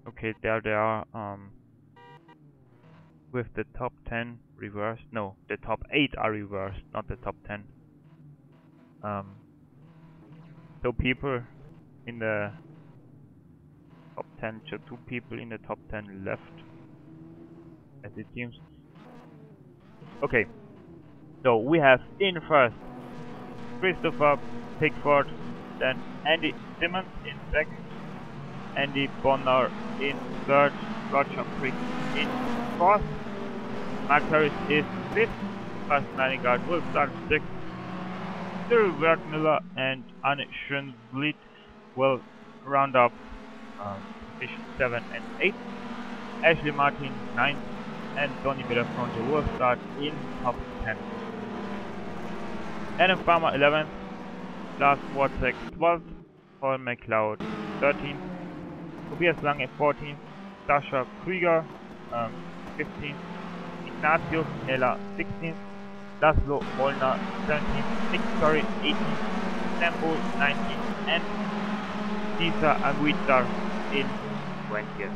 Okay, there they are, with the top 10 reversed. No, the top 8 are reversed, not the top 10. So people in the top 10, so 2 people in the top 10 left, as it seems. Okay, so we have in first Christopher Pickford, then Andy Simmons in second, Andy Bonner in third, Roger Frick in fourth, Mark Harris is fifth, Bas Guard will start sixth, Cyril Wertmüller and Anne Schönfleet will round up position 7 and 8, Ashley Martin 9th, and Donny Bellafronte will start in top 10. Adam Farmer 11th, Lars Wozek 12th, Paul McLeod 13th, Tobias Lange 14th, Sascha Krüger 15th, Ignacio Nella 16th, Laszlo Molnar 17th, Nick Curry 18th, Sambo 19th, and Cesar Anguita in 20th.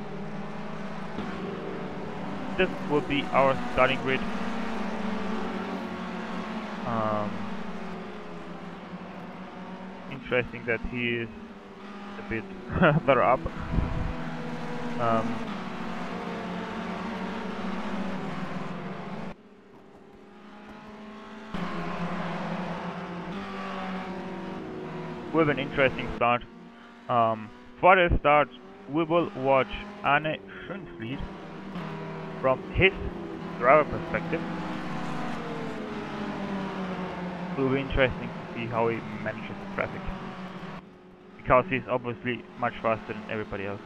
This will be our starting grid. Interesting that he is a bit further up. With an interesting start. For the start, we will watch Arne Schönfleet from his driver perspective. It will be interesting to see how he manages the traffic, because he's obviously much faster than everybody else.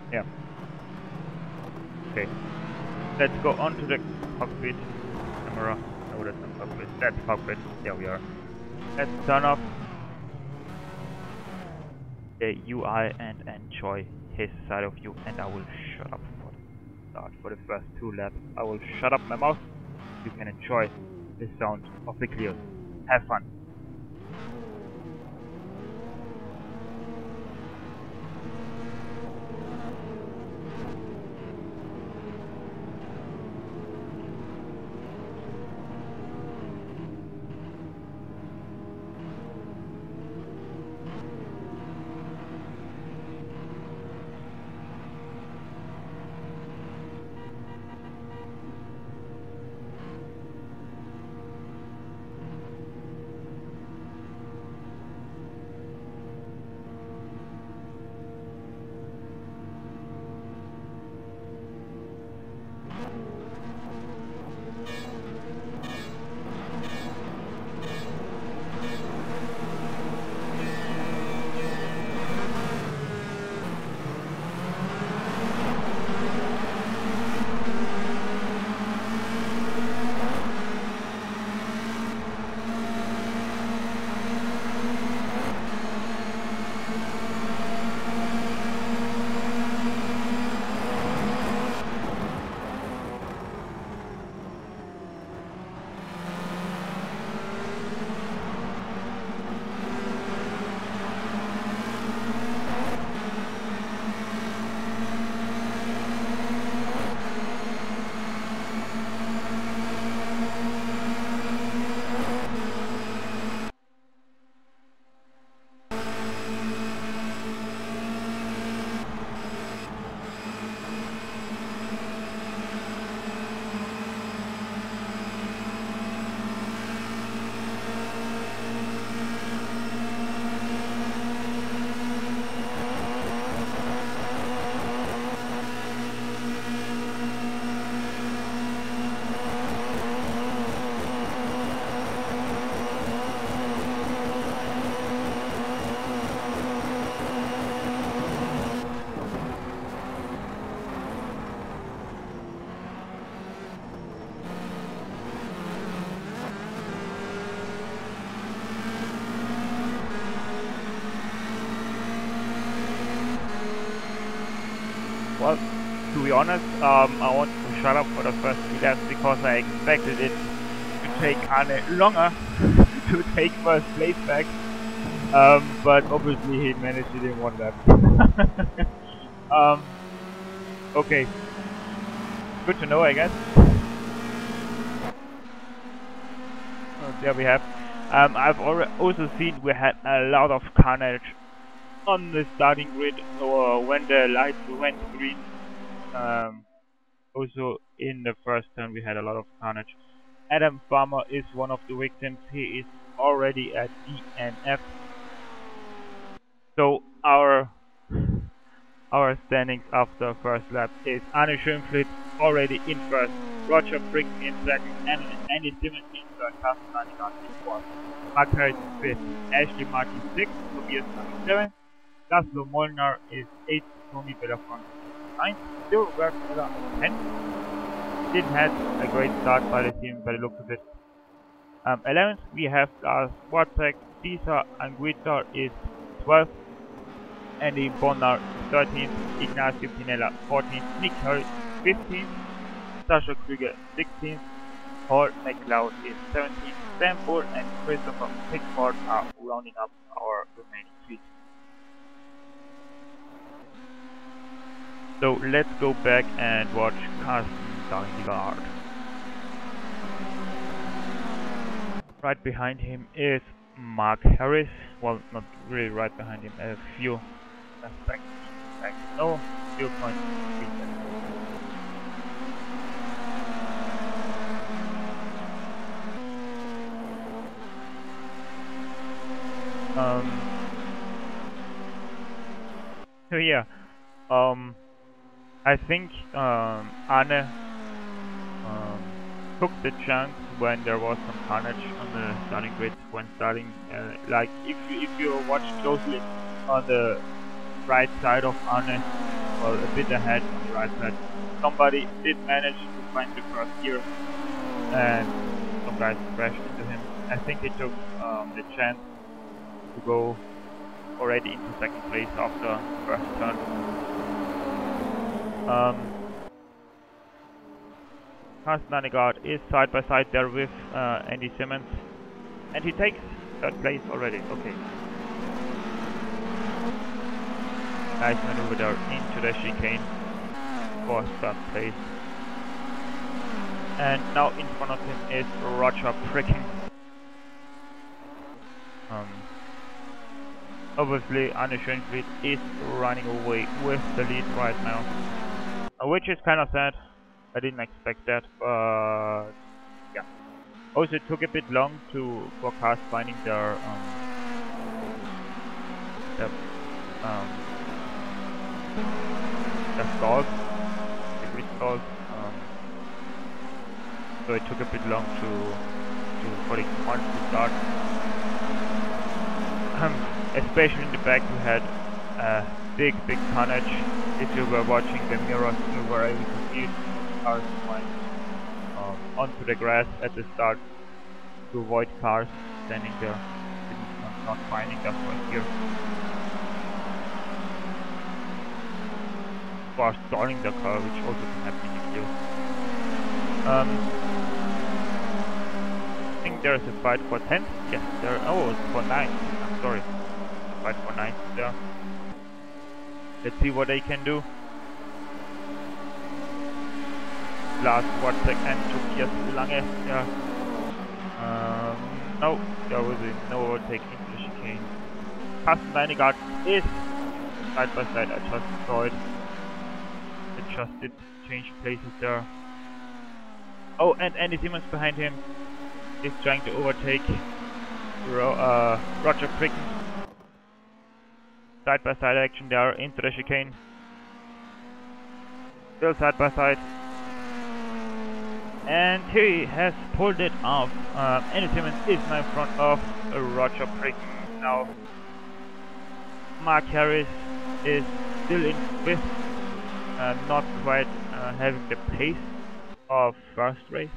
Yeah. Okay. Let's go on to the cockpit camera. No, that's not cockpit. That's cockpit. There we are. Let's turn off the UI and enjoy his side of view. And I will shut up for the start. For the first 2 laps, I will shut up my mouth. You can enjoy the sound of the Clio. Have fun. well, to be honest, I wanted to shut up for the first 3 laps because I expected it to take Arne longer to take first place back. But obviously he managed it in 1 lap. Okay. Good to know, I guess. There we have. I've also seen we had a lot of carnage on the starting grid, or when the lights went green. Also in the first turn we had a lot of carnage. Adam Farmer is one of the victims. He is already at DNF. So our standings after first lap is Arne Schönfliet already in first, Roger Fricken in second, and Andy Simmons in third, Carsten Nanigan in fourth, Mark Harris fifth, Ashley Martin sixth, Tobias Nami seventh, Laszlo Molnar is eighth, Tony Bellafront ninth, Cyril Bergmüller 10th. Didn't have a great start by the team by the look of it. 11th we have Lars Wozek, Cesar Anguita is 12th, Andy Bonnar 13th, Ignacio Pinella 14th, Nick Harris 15th, Sasha Krüger 16th, Paul McLeod is 17th, Sam Bull and Christopher Pickford are rounding up our remaining fleet. So let's go back and watch Carsten Dangegaard. Right behind him is Mark Harris. Well, not really right behind him, a few back. No, 0.3 seconds. So yeah, I think Arne took the chance when there was some carnage on the starting grid when starting. Like if you watch closely on the right side of Arne, or a bit ahead on the right side, somebody did manage to find the first gear, and some guys crashed into him. I think he took the chance to go already into second place after first turn. Carsten Dangegaard is side by side there with Andy Simmons, and he takes third place already. Okay. Nice maneuver there into the chicane for third place. And now in front of him is Roger Fricken. Obviously Arne Schönfliet is running away with the lead right now, which is kind of sad. I didn't expect that, but yeah. Also it took a bit long for cars finding their stalls, the grid stalls. So it took a bit long for the cars to start. Especially in the back we had big carnage. If you were watching the mirrors, you were able to see cars going onto the grass at the start to avoid cars standing there, not finding their first gear, or stalling the car, which also can happen in the queue. I think there is a fight for 10th. Yes, there. Oh, it's for 9th. I'm sorry. Fight for 9th there. Let's see what they can do. Lars Wozek and Tobias Lange. Yeah. No, there was no overtake into the chicane. Carsten Dangegaard is side by side. I just saw it. It just did change places there. Oh, and Andy Simmons behind him is trying to overtake Roger Fricken. Side by side action there into the chicane. Still side by side. And he has pulled it off. Andy Simmons is now in front of Roger Fricken now. Mark Harris is still in fifth, not quite having the pace of first race.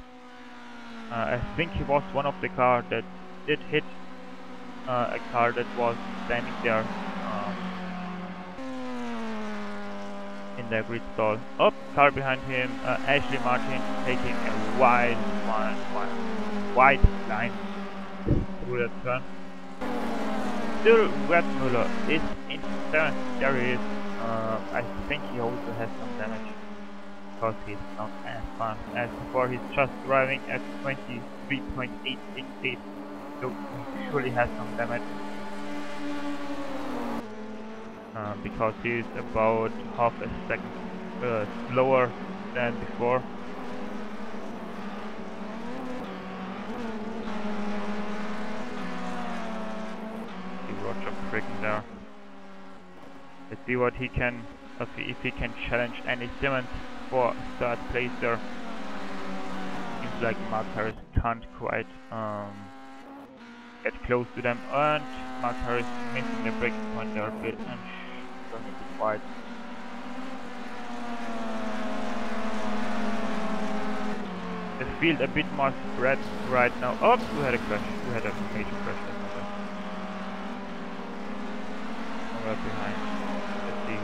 I think he was one of the cars that did hit a car that was standing there in the grid stall. Up, car behind him, Ashley Martin taking a wide line through that turn. Still Wertmüller is in turn. There he is. I think he also has some damage because he's not as fast as before. He's just driving at 23.8 speed, so he surely has some damage. Because he's about half a second slower than before. See Roger freaking there. Let's see what he can, if he can challenge Andy Simmons for third place there. Seems like Mark Harris can't quite get close to them, and Mark Harris missing the braking point there a bit and going a bit wide. The field a bit more spread right now. Oh, we had a crash. We had a major crash. Right behind. Let's see.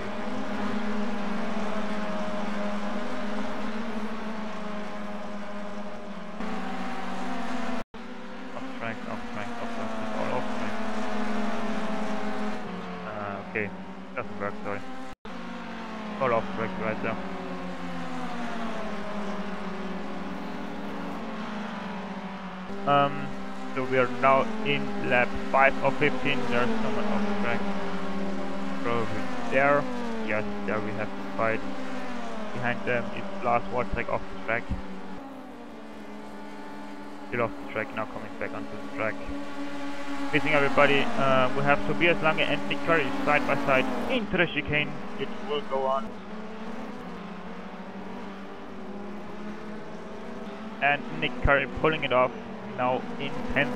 Off track. All off track. Okay, doesn't work, sorry. All off track right there. So we are now in lap 5 of 15. There's someone off track. Probably there. Yes, there we have to fight. Behind them is Lars Wartek off the track. Still off the track, now coming back onto the track. Missing everybody. We have Tobias Lange and Nick Curry side by side into the chicane. It will go on. And Nick Curry pulling it off now in 10th.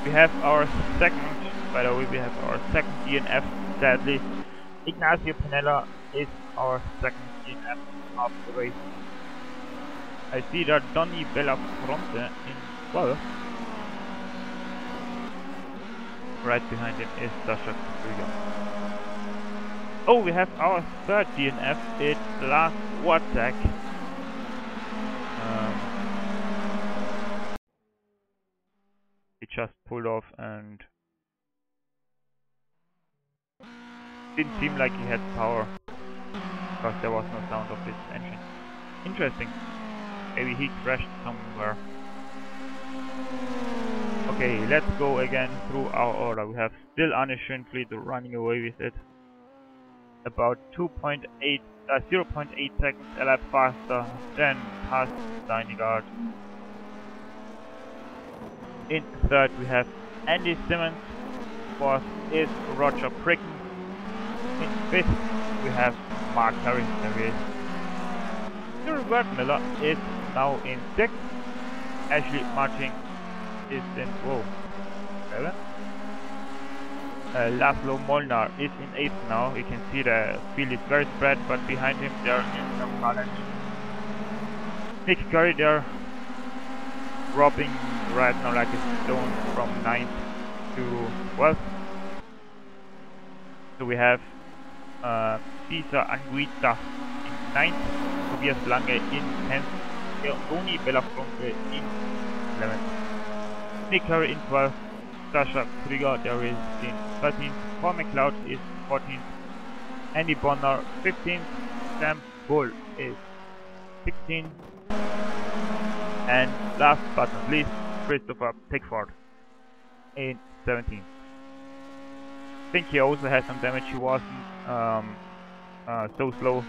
We have our second, by the way, we have our second DNF, sadly. Ignacio Pinella is our second DNF of the race. I see that Donny Bellafronte in 12th. Right behind him is Sasha Krüger. Oh, we have our third DNF, it's Lars Wartek. He just pulled off and didn't seem like he had power because there was no sound of his engine. Interesting. Maybe he crashed somewhere. Okay, let's go again through our order. We have still Arne Schindler running away with it. About 0.8 seconds a lap faster than Carsten Steingart. In third we have Andy Simmons. Fourth is Roger Pricken. In fifth we have Mark Harris. Cyril Wertmüller is now in sixth. Ashley Martin is in 7th. Laszlo Molnar is in 8th now. You can see the field is very spread, but behind him there is some carnage. Nick Curry there dropping right now like a stone from 9th to 12th. So we have Cesar Anguita in 9th, Tobias Lange in 10th, Tony Bellafronte in 11th, Nick Curry in 12th, Sasha Krüger there is in 13th, Paul McLeod is 14th, Andy Bonner 15th, Sam Bull is 16th, and last but not least, Christopher Pickford in 17th. I think he also had some damage. He wasn't so slow.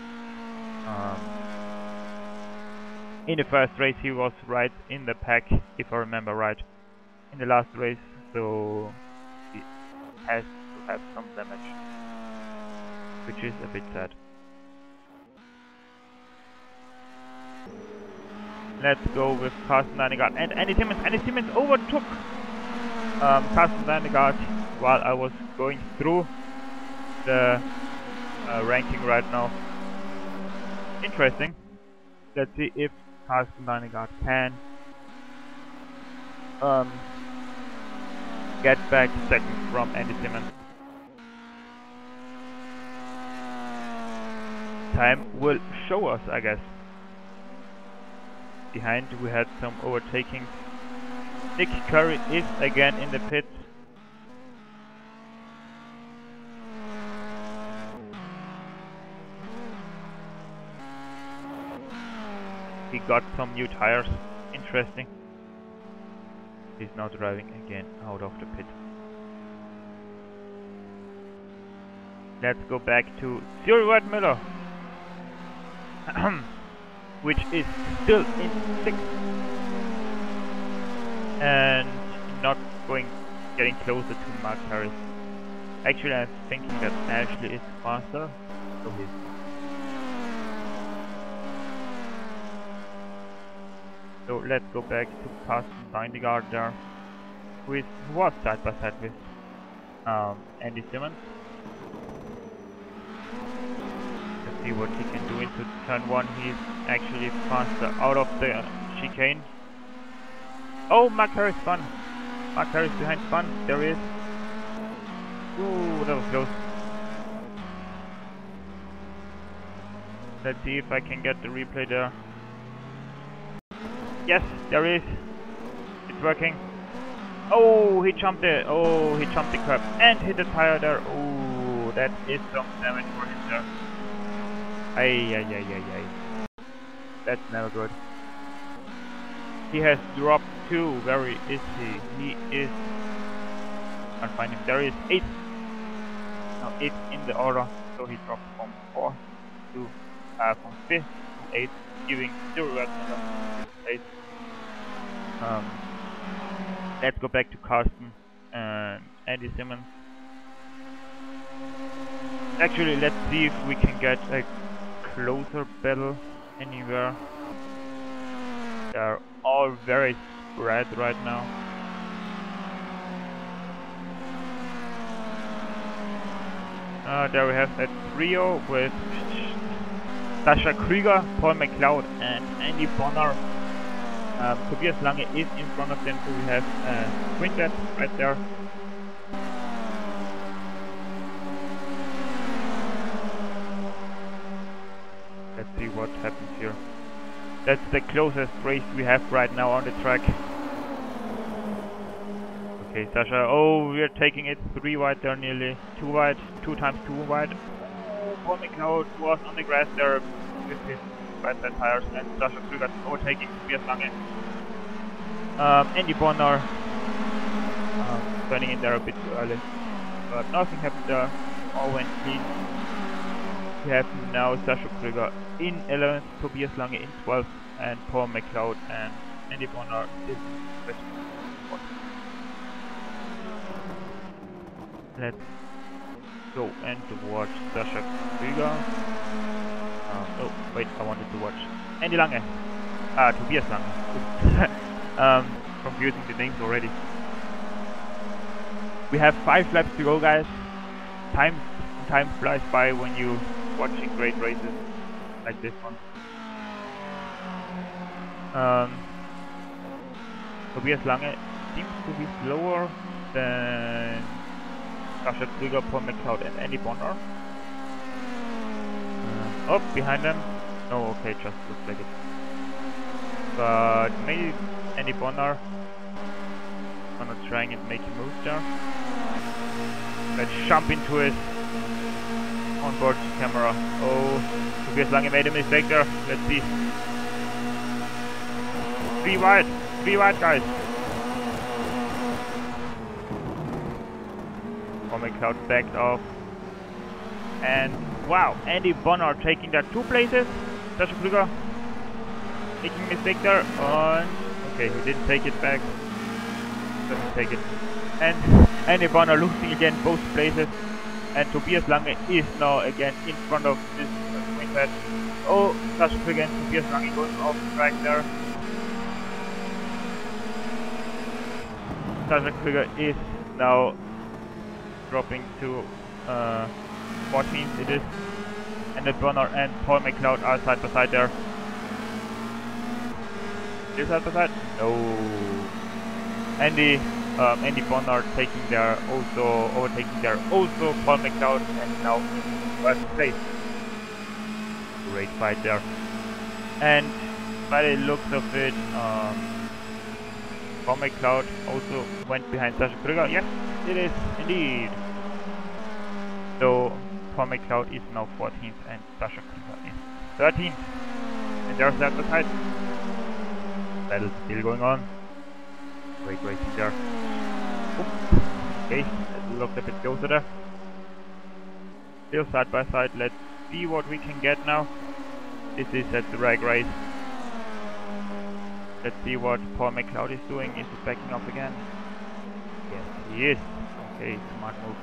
In the first race he was right in the pack, if I remember right, in the last race, so he has to have some damage, which is a bit sad. Let's go with Carsten Steingart and Andy Simmons. Andy Simmons overtook Carsten Steingart while I was going through the ranking right now. Interesting. Let's see if Carsten Steingart can get back second from Andy Simmons. Time will show us, I guess. Behind we had some overtaking. Nick Curry is again in the pits. He got some new tires. Interesting. He's now driving again out of the pit. Let's go back to Zero White Miller, which is still in 6th and not getting closer to Mark Harris. Actually, I'm thinking that Ashley is faster, so he's. So let's go back to Carsten Bindegard there, who was side by side with Andy Simmons. Let's see what he can do into turn 1. He's actually faster out of the chicane. Oh, Mark Harris Fun! Mark Harris behind Fun. There he is. Ooh, that was close. Let's see if I can get the replay there. Yes, there is. It's working. Oh, he jumped the curb and hit the tire there. Oh, that is some damage for him there. Ay. That's never good. He has dropped 2. Where is he? He is. Can't find him. There he is 8. Now 8 in the order. So he dropped from 4 to from 5th to 8, giving 0 red number 8. Let's go back to Carsten and Andy Simmons. Actually, let's see if we can get a closer battle anywhere. They're all very spread right now. There we have a trio with Sascha Krüger, Paul McLeod and Andy Bonner. Tobias Lange is in front of them, so we have a quintet right there. Let's see what happens here. That's the closest race we have right now on the track. Okay, Sascha. Oh, we're taking it 3 wide there nearly. 2 wide, 2 times 2 wide. Oh, Paul McLeod was on the grass there with his right side tires, and Sascha Krüger overtaking Tobias Lange. Andy Bonner turning in there a bit too early, but nothing happened there. All went clean. We have now Sascha Krüger in 11th, Tobias Lange in 12th, and Paul McLeod and Andy Bonner is in 4th. Let's go and watch Sascha Krüger. Oh wait, I wanted to watch Andy Lange. Tobias Lange. Confusing the names already. We have 5 laps to go, guys. Time flies by when you watching great races like this one. Tobias Lange seems to be slower than Sascha Krüger, Paul McLeod and Andy Bonner. Oh, behind them. No, okay, just looks like it. But maybe Andy Bonner gonna try and make a move there. Let's jump into his onboard camera. Oh, Tobias Lange made a mistake there. Let's see. 3 wide, guys. Paul McLeod backed off. And wow, Andy Bonner taking that 2 places. Sascha Krüger making a mistake there. Okay, he didn't take it back. Doesn't take it. And Andy Bonner losing again both places. And Tobias Lange is now again in front of this quintet. Oh, Sascha Krüger and Tobias Lange going off the track there. Sascha Krüger is now dropping to 14th it is. And Bonner and Paul McLeod are side by side there. Is side by side? No. Andy Andy Bonner overtaking their also Paul McLeod, and now in first place. Great fight there. And by the looks of it, Paul McLeod also went behind Sascha Krüger. Yes, it is indeed. So Paul McLeod is now 14th and Sascha Krüger is 13th. And there's that side. Battle still going on. Great racing there. Oops. Okay, let's look a bit closer there. Still side by side. Let's see what we can get now. This is at the rag race. Let's see what Paul McLeod is doing. Is he backing up again? Yes, he is. Okay, smart move.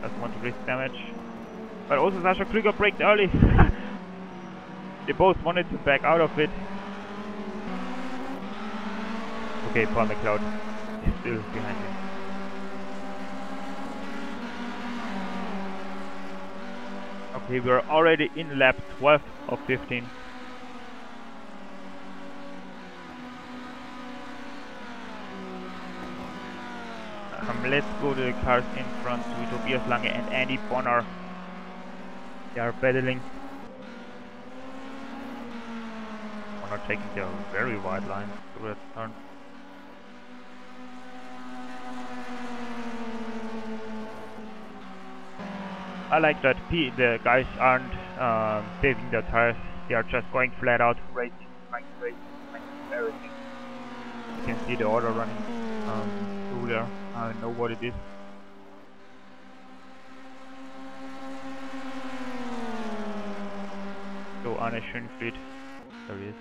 Doesn't want to risk damage. But also Sascha Krüger braked early. They both wanted to back out of it. Okay, Paul McLeod is still behind him. Okay, we're already in lap 12 of 15. Let's go to the cars in front to Tobias Lange and Andy Bonner. They are battling. Bonner taking the very wide line through that turn. I like that the guys aren't saving their tires. They are just going flat out, racing, trying to race, trying to do everything. You can see the order running through there. I know what it is. So Arne Schönfried, there he is.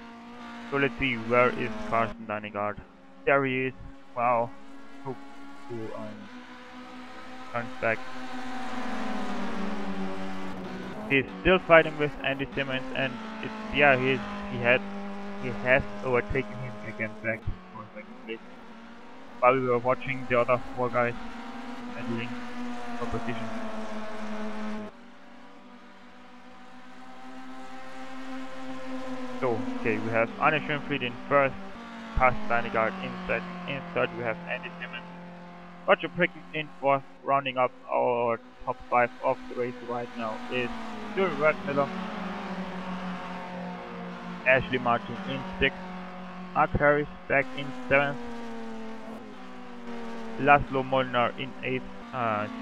So let's see, where is Carsten Deinegard? There he is. Wow. Hope to turns back. He's still fighting with Andy Simmons, and it's he has overtaken him again back for second place. While we were watching the other four guys battling for position. So okay, we have Arne Schönfried in first, Carsten Deinegard in second, in third we have Andy Simmons, Roger Pricken in fourth. Rounding up our top 5 of the race right now is Stuart Wertmüller, Ashley Martin in 6th, Mark Harris back in 7th, Laszlo Molnar in 8th,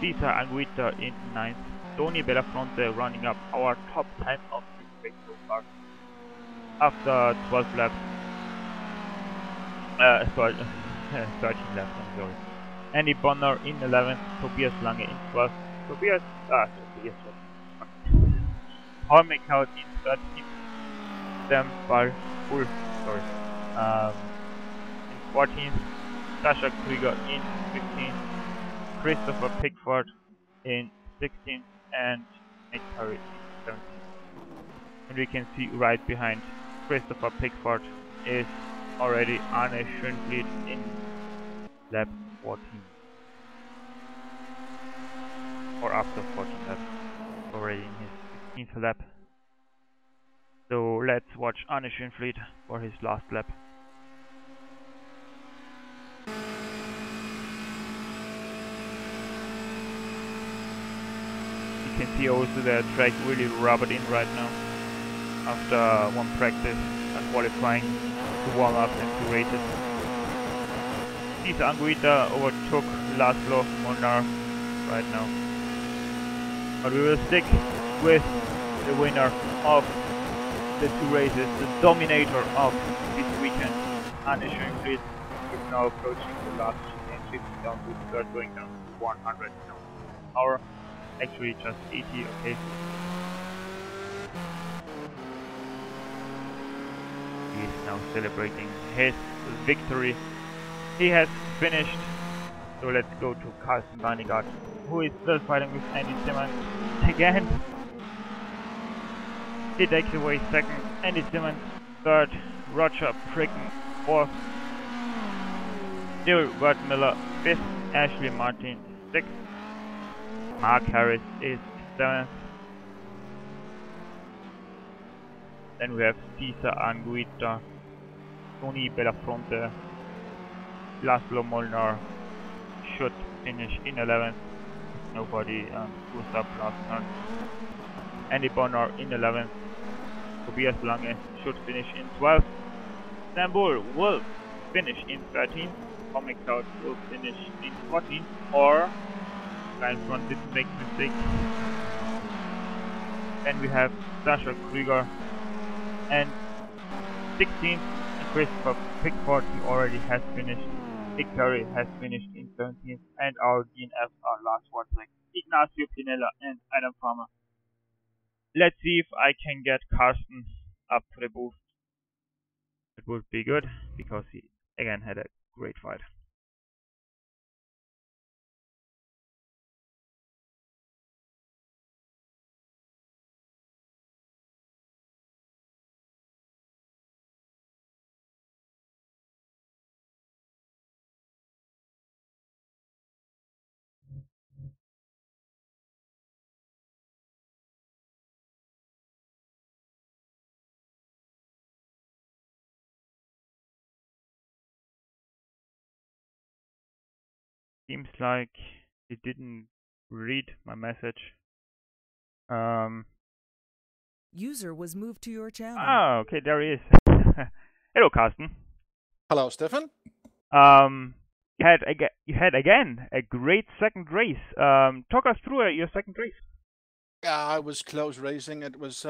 Cesar Anguita in 9th, Tony Bellafronte running up our top 10 of this race so far after 12 laps. 13 laps, I'm sorry. Andy Bonner in 11th, Tobias Lange in 12th, Paul McLeod in 13th, Sam Balfour, in 14th, Sascha Krüger in 15th, Christopher Pickford in 16th, and Nick Perry in 17th. And we can see right behind Christopher Pickford is already Arne Schönfried in lap 14. Or after 14 laps. Already in his 16th lap. So let's watch Arne Schönfried for his last lap. You can see also the track really rubbered in right now. After one practice and qualifying to warm up and to races. Cesar Anguita overtook Laszlo Molnar right now. But we will stick with the winner of the 2 races, the dominator of this weekend. Arne Schönfried is now approaching the last championship down to the third, going down to 100 km/h. Actually just 80, okay. He is now celebrating his victory. He has finished. So let's go to Carsten Deinegard, who is still fighting with Andy Simmons again. He takes away second, Andy Simmons third, Roger Pricken fourth, Stuart Wertmüller fifth, Ashley Martin sixth, Mark Harris is seventh. Then we have Cesar Anguita, Tony Bellafronte, Laszlo Molnar, finish in 11th. Nobody screws up last turn. Andy Bonner in 11th. Tobias Lange should finish in 12th. Istanbul will finish in 13th. Comic Cloud will finish in 14th. Or guy in front didn't make a mistake. Then we have Sasha Krieger and 16th. And Christopher Pickford, he already has finished. Dick Curry has finished in 17th. And our DNF are last one like Ignacio Pinella and Adam Farmer. Let's see if I can get Carsten up to the booth. It would be good because he again had a great fight. Seems like he didn't read my message. User was moved to your channel. Ah, okay, there he is. Hello, Carsten. Hello, Stefan. You had again a great second race. Talk us through your second race. Yeah, it was close racing. It was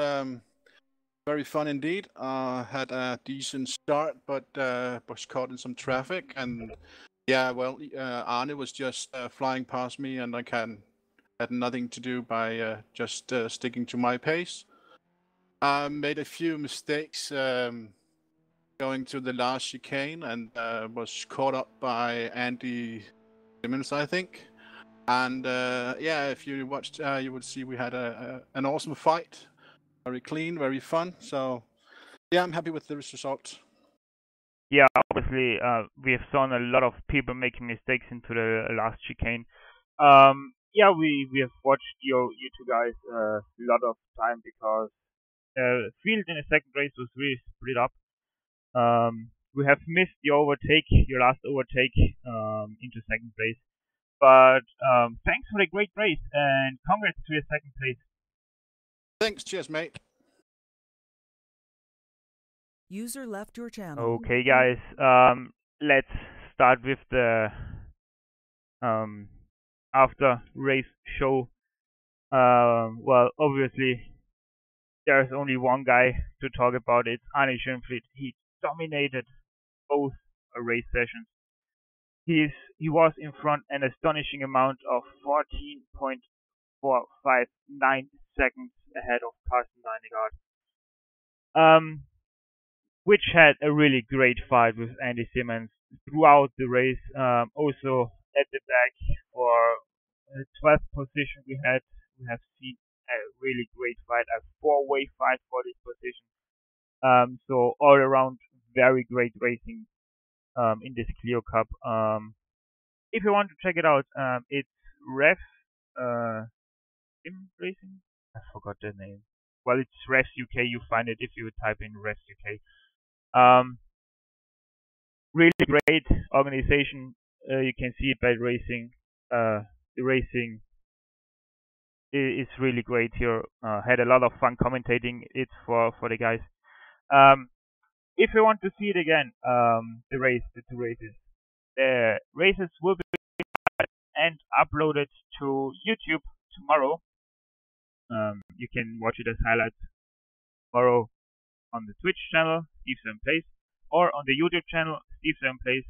very fun indeed. Had a decent start, but was caught in some traffic. And yeah, well, Arne was just flying past me, and I had nothing to do by just sticking to my pace. Made a few mistakes going to the last chicane, and was caught up by Andy Simmons, I think. And yeah, if you watched, you would see we had an awesome fight. Very clean, very fun. So yeah, I'm happy with the result. Yeah, obviously, we have seen a lot of people making mistakes into the last chicane. Yeah, we have watched you two guys a lot of time because field in the second race was really split up. We have missed your last overtake into second place. But thanks for the great race and congrats to your second place. Thanks, cheers, mate. User left your channel. Okay, guys. Let's start with the after race show. Well, obviously, there's only one guy to talk about. It's Arne Schönfried. He dominated both race sessions. He was in front an astonishing amount of 14.459 seconds ahead of Carsten Leinegaard. Which had a really great fight with Andy Simmons throughout the race. Also at the back for the 12th position we have seen a really great fight, a four-way fight for this position. So all around very great racing in this Clio Cup. If you want to check it out, it's REVS Sim Racing. I forgot the name. Well, it's REVS UK. You find it if you type in REVS UK. Really great organization. You can see it by racing. The racing is really great here. Had a lot of fun commentating it for the guys. If you want to see it again, the two races, the races will be and uploaded to YouTube tomorrow. You can watch it as highlights tomorrow on the Twitch channel, Steve 7 Plays, or on the YouTube channel, Steve 7 Plays.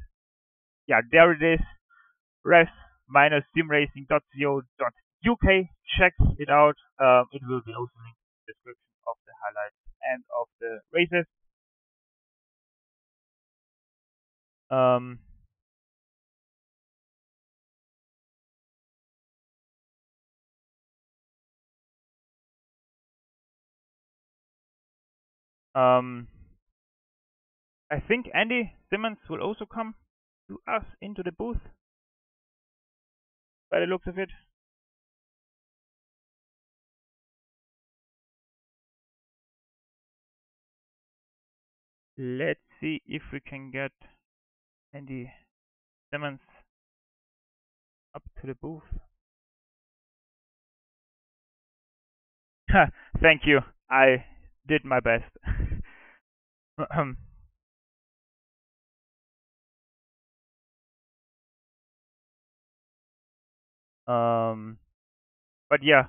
Yeah, there it is. res-simracing.co.uk. Check it out. It will be also linked in the description of the highlights and of the races. I think Andy Simmons will also come to us into the booth by the looks of it. Let's see if we can get Andy Simmons up to the booth. Thank you. I did my best. But yeah,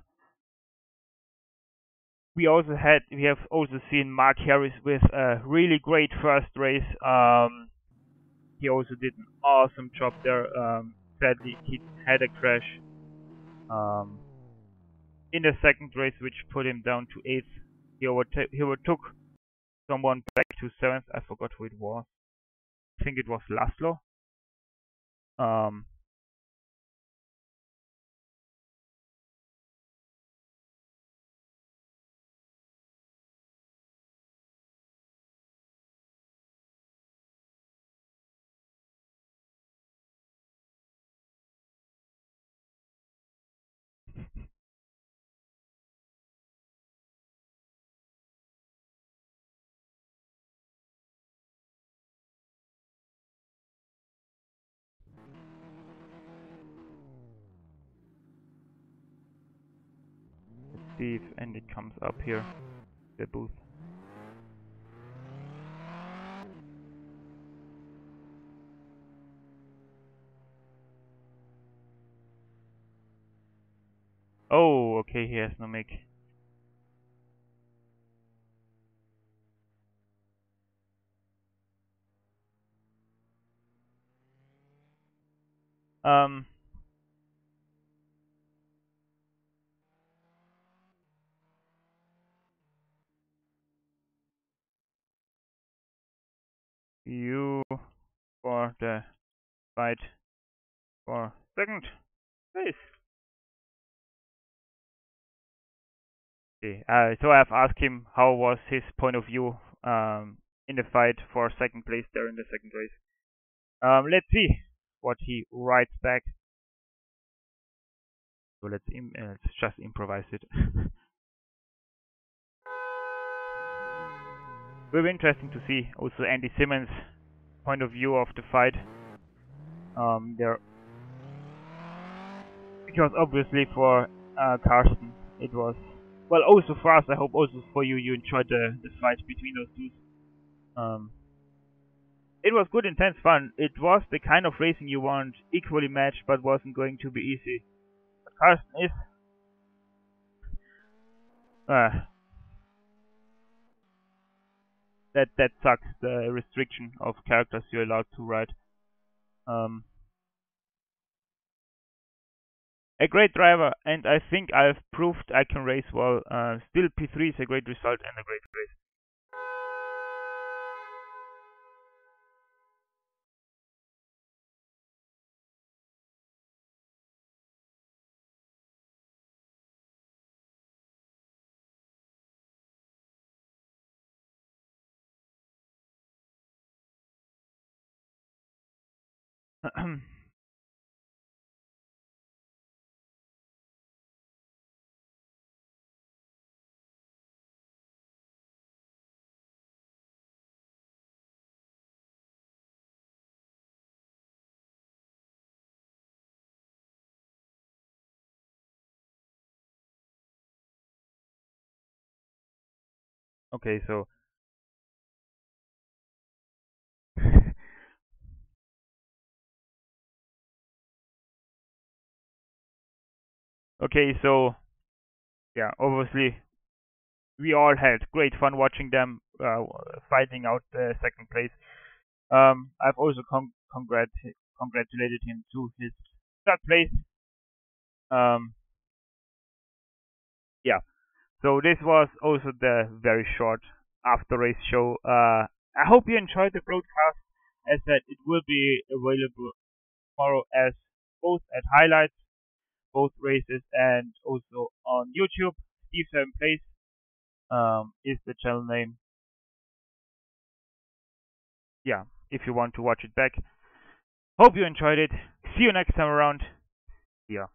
we have also seen Mark Harris with a really great first race. He also did an awesome job there. Sadly, he had a crash in the second race, which put him down to 8th. He overtook someone back to 7th. I forgot who it was. I think it was Laszlo. Let's see if Andy comes up here, the booth. Oh, okay, he has no mic. You for the fight for second place. Okay, so I've asked him how was his point of view in the fight for second place there in the second race. Let's see what he writes back. So let's just improvise it. Very interesting to see also Andy Simmons' point of view of the fight there, because obviously for Carsten it was, well, also for us, I hope also for you enjoyed the fight between those two. It was good, intense fun. It was the kind of racing you want, equally matched, but wasn't going to be easy. But Carsten is that sucks, the restriction of characters you're allowed to ride. A great driver, and I think I've proved I can race well. Still, P3 is a great result and a great race. Okay, so okay, so yeah, obviously we all had great fun watching them fighting out the second place. I've also congratulated him to his third place. Yeah, so this was also the very short after race show. I hope you enjoyed the broadcast. As said, it will be available tomorrow as both at highlights, both races, and also on YouTube. Steve 7 Plays is the channel name. Yeah, if you want to watch it back. Hope you enjoyed it. See you next time around. Yeah.